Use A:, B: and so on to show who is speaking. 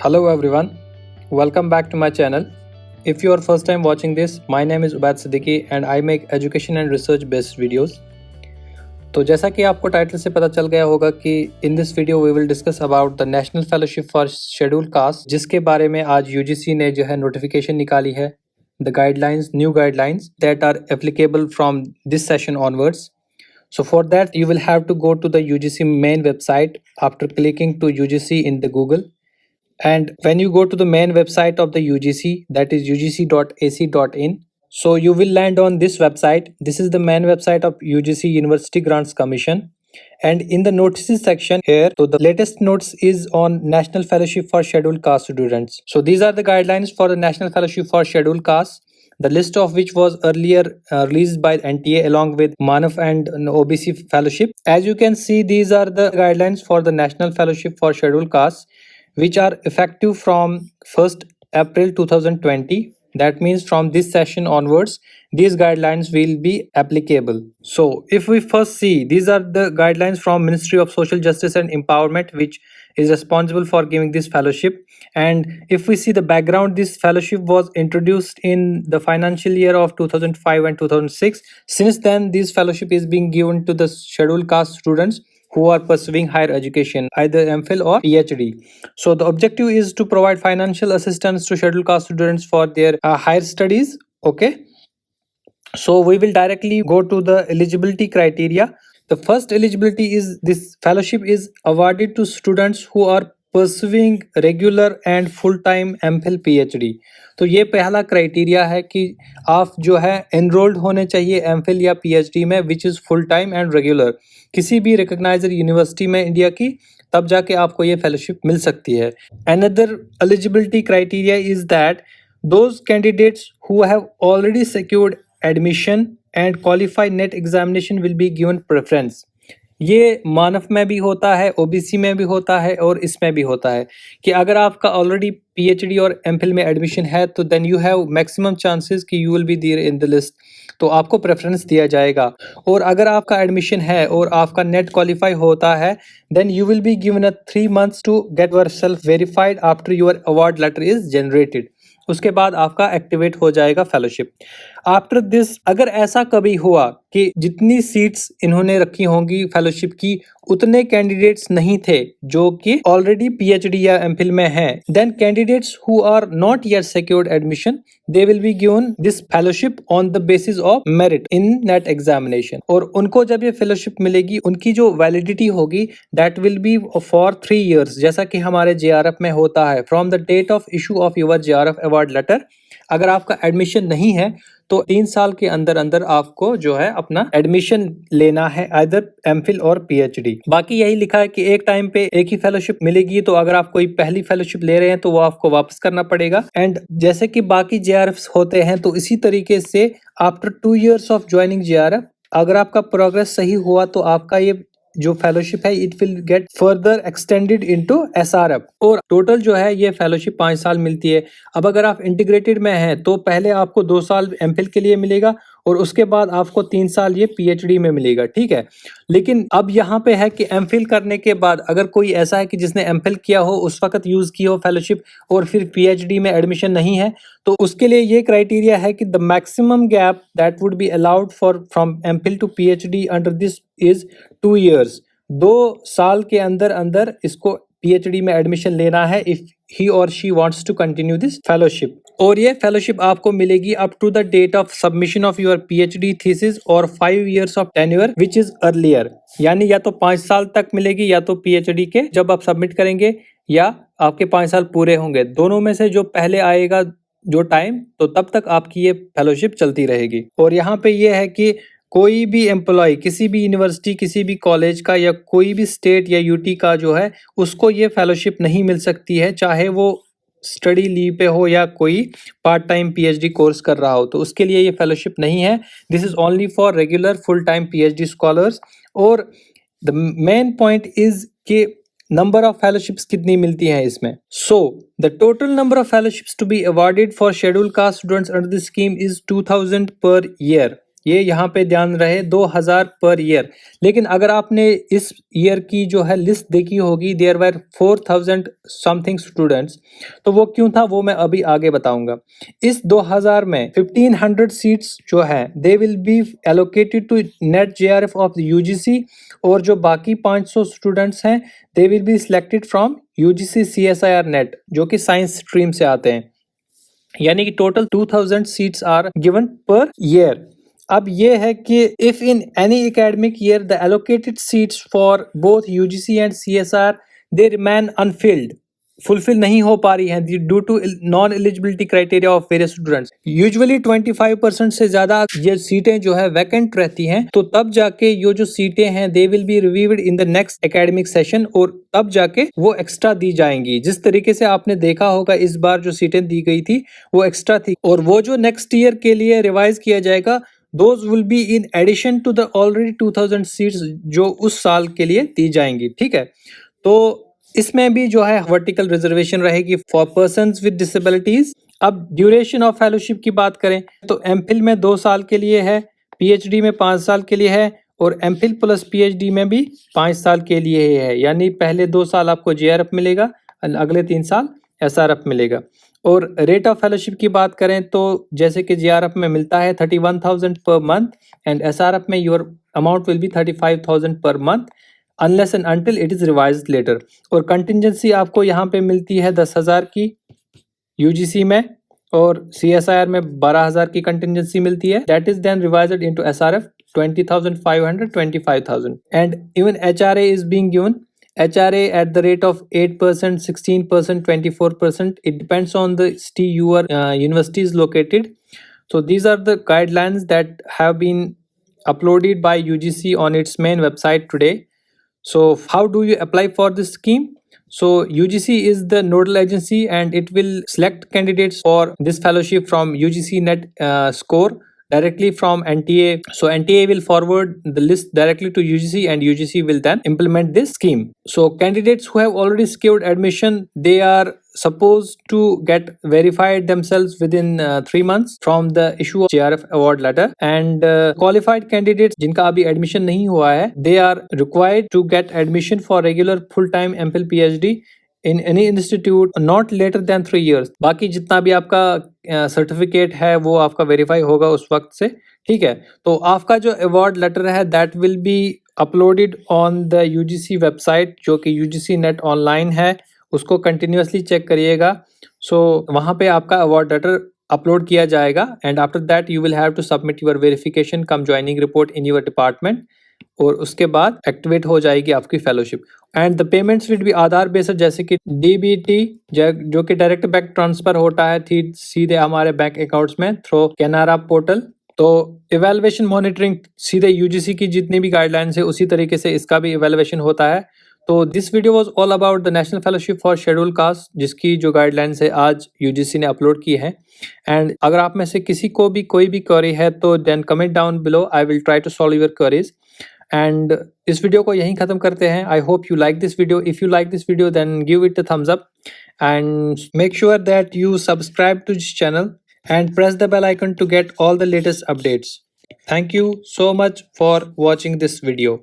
A: Hello everyone, welcome back to my channel. If you are first time watching this, my name is Ubaid Siddiqui and I make education and research based videos. तो जैसा कि आपको title से पता चल गया होगा कि in this video we will discuss about the national fellowship for schedule caste, जिसके बारे में आज यूजीसी ने जो है नोटिफिकेशन निकाली है, the guidelines, new guidelines that are applicable from this session onwards. So for that you will have to go to the UGC main website after clicking to UGC in the Google. And when you go to the main website of the UGC, that is ugc.ac.in, so you will land on this website. This is the main website of UGC University Grants Commission. And in the notices section here, so the latest notice is on National Fellowship for Scheduled Caste students. So these are the guidelines for the National Fellowship for Scheduled Caste, the list of which was earlier released by NTA along with Manav and OBC Fellowship. As you can see, these are the guidelines for the National Fellowship for Scheduled Caste, which are effective from 1st April 2020. That means from this session onwards, these guidelines will be applicable. So if we first see, these are the guidelines from Ministry of Social Justice and Empowerment, which is responsible for giving this fellowship. And if we see the background, this fellowship was introduced in the financial year of 2005 and 2006. Since then, this fellowship is being given to the scheduled caste students who are pursuing higher education, either MPhil or PhD. So the objective is to provide financial assistance to scheduled caste students for their higher studies. Okay. So we will directly go to the eligibility criteria. The first eligibility is this fellowship is awarded to students who are pursuing regular and full time MPhil PhD. तो ये पहला criteria है कि आप जो है enrolled होने चाहिए MPhil या PhD में, which is full time and regular, किसी भी रिकग्नाइज्ड यूनिवर्सिटी में इंडिया की, तब जाके आपको ये फेलोशिप मिल सकती है. Another eligibility criteria is that those candidates who have already secured admission and qualified net examination will be given preference. ये मानव में भी होता है, ओबीसी में भी होता है और इसमें भी होता है कि अगर आपका ऑलरेडी पीएचडी और एमफिल में एडमिशन है तो then you have maximum chances कि you will be there in the list, तो आपको प्रेफरेंस दिया जाएगा. और अगर आपका एडमिशन है और आपका नेट क्वालिफाई होता है, then you will be given a 3 months to get yourself verified after your award letter is generated. उसके बाद आपका एक्टिवेट हो जाएगा फेलोशिप. आफ्टर दिस, अगर ऐसा कभी हुआ कि जितनी सीट्स इन्होंने रखी होंगी फेलोशिप की उतने कैंडिडेट्स नहीं थे जो कि ऑलरेडी पीएचडी या एमफिल में हैं, then candidates who are not yet secured admission, they will be given this fellowship on the basis of merit in NET examination. और उनको जब ये फेलोशिप मिलेगी, उनकी जो वैलिडिटी होगी that will be for 3 years, जैसा कि हमारे जेआरएफ में होता है, from the date of issue of your JRF award letter. अगर आपका एडमिशन नहीं है तो 3 साल के अंदर अंदर आपको जो है अपना एडमिशन लेना है, आइदर एमफिल और पीएचडी. बाकी यही लिखा है कि एक टाइम पे एक ही फेलोशिप मिलेगी, तो अगर आप कोई पहली फेलोशिप ले रहे हैं तो वो आपको वापस करना पड़ेगा. एंड जैसे कि बाकी जेआरएफ होते हैं, तो इसी तरीके से after 2 years of joining JRF, अगर आपका प्रोग्रेस सही हुआ तो आपका ये जो फेलोशिप है it will get further extended into SRF. और टोटल जो है ये फेलोशिप 5 साल मिलती है. अब अगर आप इंटीग्रेटेड में हैं तो पहले आपको 2 साल एमफिल के लिए मिलेगा और उसके बाद आपको 3 साल ये पीएचडी में मिलेगा. ठीक है. लेकिन अब यहाँ पे है कि एमफिल करने के बाद अगर कोई ऐसा है कि जिसने एमफिल किया हो, उस वक्त यूज की हो फेलोशिप और फिर पीएचडी में एडमिशन नहीं है, तो उसके लिए ये क्राइटेरिया है कि the maximum gap that would be allowed for from MPhil to PhD under this is 2 years. 2 साल के अंदर अंदर इसको पीएचडी में एडमिशन लेना है इफ ही और she wants to continue this fellowship. और ये फेलोशिप आपको मिलेगी up to the date of submission of your PhD thesis और 5 years of tenure which is earlier. यानी या तो 5 साल तक मिलेगी या तो पीएचडी के जब आप सबमिट करेंगे, या आपके 5 साल पूरे होंगे. दोनों में से जो पहले आएगा जो टाइम, तो तब तक आपकी ये फेलोशिप चलती रहेगी. और यहाँ पे ये है कि कोई भी एम्प्लॉय किसी भी यूनिवर्सिटी, किसी भी कॉलेज का या कोई भी स्टेट या यूटी का जो है, उसको ये फेलोशिप नहीं मिल सकती है, चाहे वो स्टडी लीव पे हो या कोई पार्ट टाइम पीएचडी कोर्स कर रहा हो, तो उसके लिए ये फेलोशिप नहीं है. This is only for regular full time PhD scholars. और द मेन पॉइंट इज कि नंबर ऑफ फेलोशिप्स कितनी मिलती हैं इसमें. So the total number of fellowships to be awarded for schedule caste students under this scheme is 2000 per year. ये यहाँ पे ध्यान रहे 2000 पर ईयर। लेकिन अगर आपने इस ईयर की जो है लिस्ट देखी होगी, देयर वर 4000 समथिंग स्टूडेंट्स, तो वो क्यों था वो मैं अभी आगे बताऊंगा। इस 2000 में 1500 सीट्स जो है they will be allocated to NET JRF of the UGC, और जो बाकी 500 स्टूडेंट्स हैं they will be selected from UGC CSIR NET, जो कि साइंस स्ट्रीम से आते हैं। यानी कि total 2000 seats are given per year. अब ये है कि if in any academic year the allocated seats for both UGC and CSR they remain unfilled, fulfil नहीं हो पा रही हैं due to non eligibility criteria of various students, usually 25% से ज्यादा ये सीटें जो है वैकेंट रहती हैं, तो तब जाके ये जो सीटें हैं they will be reviewed in the next academic session, और तब जाके वो एक्स्ट्रा दी जाएंगी। जिस तरीके से आपने देखा होगा इस बार जो सीटें दी गई थी वो एक्स्ट्रा थी, और वो जो नेक्स्ट ईयर के लिए रिवाइज किया जाएगा those will be in addition to the already 2000 seats जो उस साल के लिए दी जाएंगी। ठीक है, तो इसमें भी जो है वर्टिकल रिजर्वेशन रहेगी फॉर पर्सन्स विद डिसेबिलिटीज। अब ड्यूरेशन ऑफ फेलोशिप की बात करें तो एमफिल में 2 साल के लिए है, पीएचडी में 5 साल के लिए है, और एमफिल प्लस पीएचडी में भी 5 साल के लिए ही है। यानी पहले 2 साल आपको जेआरएफ मिलेगा, अगले 3 साल एसआरएफ मिलेगा। और रेट ऑफ फेलोशिप की बात करें तो जैसे कि जेआरएफ में मिलता है 31,000 पर मंथ, एंड एसआरएफ में your amount will be 35,000 per month unless and until it is revised later. और कंटिजेंसी आपको यहाँ पे मिलती है 10,000 की यूजीसी में, और सीएसआईआर में 12,000 की कंटिजेंसी मिलती है। That is then revised into SRF 20,500, 25,000, and even HRA is being given HRA at the rate of 8%, 16%, 24%. It depends on the city your university is located. So these are the guidelines that have been uploaded by UGC on its main website today. So how do you apply for this scheme? So UGC is the nodal agency and it will select candidates for this fellowship from UGC net score directly from NTA. So NTA will forward the list directly to UGC and UGC will then implement this scheme. So candidates who have already secured admission, they are supposed to get verified themselves within 3 months from the issue of JRF award letter, and qualified candidates जिनका अभी admission नहीं हुआ है, they are required to get admission for regular full-time MPhil PhD in any institute not later than 3 years। बाकी जितना भी आपका certificate है वो आपका वेरीफाई होगा उस वक्त से। ठीक है, तो आपका जो अवार्ड लेटर है that will be uploaded on the UGC website, जो कि यूजीसी नेट ऑनलाइन है, उसको कंटिन्यूसली चेक करिएगा। सो वहाँ पे आपका अवार्ड लेटर अपलोड किया जाएगा, and after that you will have to submit your verification cum joining report in your department, और उसके बाद एक्टिवेट हो जाएगी आपकी fellowship. And the payments will be Aadhaar based, जैसे कि डीबीटी जो कि डायरेक्ट बैंक ट्रांसफर होता है सीधे हमारे बैंक अकाउंट्स में थ्रू कैनारा पोर्टल। तो इवैल्यूएशन मॉनिटरिंग सीधे यूजीसी की जितनी भी गाइडलाइंस है उसी तरीके से इसका भी इवैल्यूएशन होता है। तो this video was all about the national fellowship for schedule cast, जिसकी जो गाइडलाइंस है आज यूजीसी ने अपलोड की है। एंड अगर आप में से किसी को भी कोई भी क्वेरी है तो then comment down below, I will try to solve your queries. And इस वीडियो को यहीं ख़त्म करते हैं। I hope you like this video. If you like this video then give it a thumbs up and make sure that you subscribe to this channel and press the bell icon to get all the latest updates. Thank you so much for watching this video.